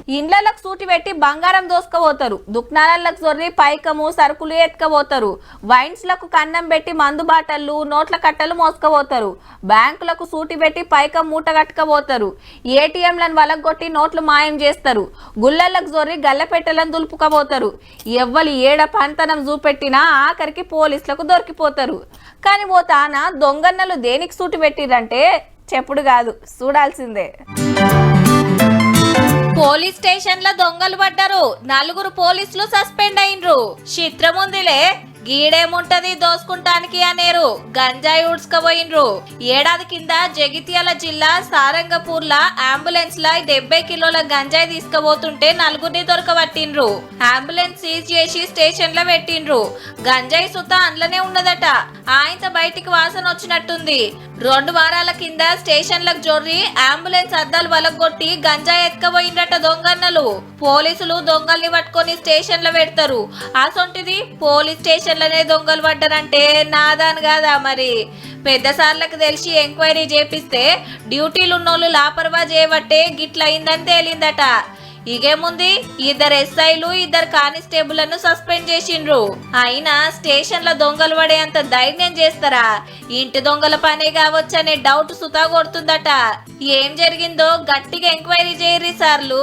ఇండ్లకు సూటి పెట్టి బంగారం దోసుకపోతారు, దుకాణాలకు జొర్రి పైకము సరుకులు ఎత్తుకపోతారు, వైన్స్లకు కన్నం పెట్టి మందు బాటళ్ళు నోట్ల కట్టలు మోసుకపోతారు, బ్యాంకులకు సూటి పెట్టి పైకం మూట కట్టుకపోతారు, ఏటీఎంలను వలగొట్టి నోట్లు మాయం చేస్తారు, గుళ్ళలకు జొర్రి గల్లపెట్టెలను దులుపుకపోతారు. ఎవ్వరు ఏడ పంతనం చూపెట్టినా ఆఖరికి పోలీసులకు దొరికిపోతారు. కానీ ఓ తాన దొంగన్నలు దేనికి సూటి పెట్టిరంటే చెప్పుడు కాదు, చూడాల్సిందే. పోలీస్ స్టేషన్ లో దొంగలు పడ్డారు, 4 పోలీసులు సస్పెండ్ అయినరు. చిత్రముందిలే, గీడేముంటది దోసుకుంటానికి అనేరు గంజాయి ఉడ్స్కపోయినరు. ఏడాది కింద జగిత్యాల జిల్లా సారంగపూర్ లా అంబులెన్స్ లా 70 కిలోల గంజాయి తీసుకుపోతుంటే 4 దొరకబట్టిండ్రు. అంబులెన్స్ సీజ్ చేసి స్టేషన్ లో పెట్టిండ్రు. గంజాయి సుత అందులోనే ఉన్నదట. ఆయనతో బయటికి వాసన వచ్చినట్టుంది. 2 వారాల కింద స్టేషన్లకు జొర్రి అంబులెన్స్ అద్దాలు వలగొట్టి గంజాయి ఎత్తుకపోయిందట దొంగన్నలు. పోలీసులు దొంగల్ని పట్టుకొని స్టేషన్ లో పెడతారు. అసొంటిది పోలీస్ స్టేషన్లనే దొంగలు పడ్డారంటే నాదాని కాదా మరి? పెద్ద సార్లకు తెలిసి ఎంక్వైరీ చేపిస్తే డ్యూటీలు ఉన్నోళ్ళు లాపర్వా చేయబట్టే గిట్లయిందని తేలిందట. ఇగేముంది, 2 ఎస్ఐలు 2 కానిస్టేబుళ్లను సస్పెండ్ చేసిండ్రు. అయినా స్టేషన్ లో దొంగలు పడేంత ధైర్యం చేస్తారా? ఇంటి దొంగల పనే కావచ్చనే డౌట్ సుతా కొడుతుందట. ఏం జరిగిందో గట్టిగా ఎంక్వైరీ చేయరి సార్లు.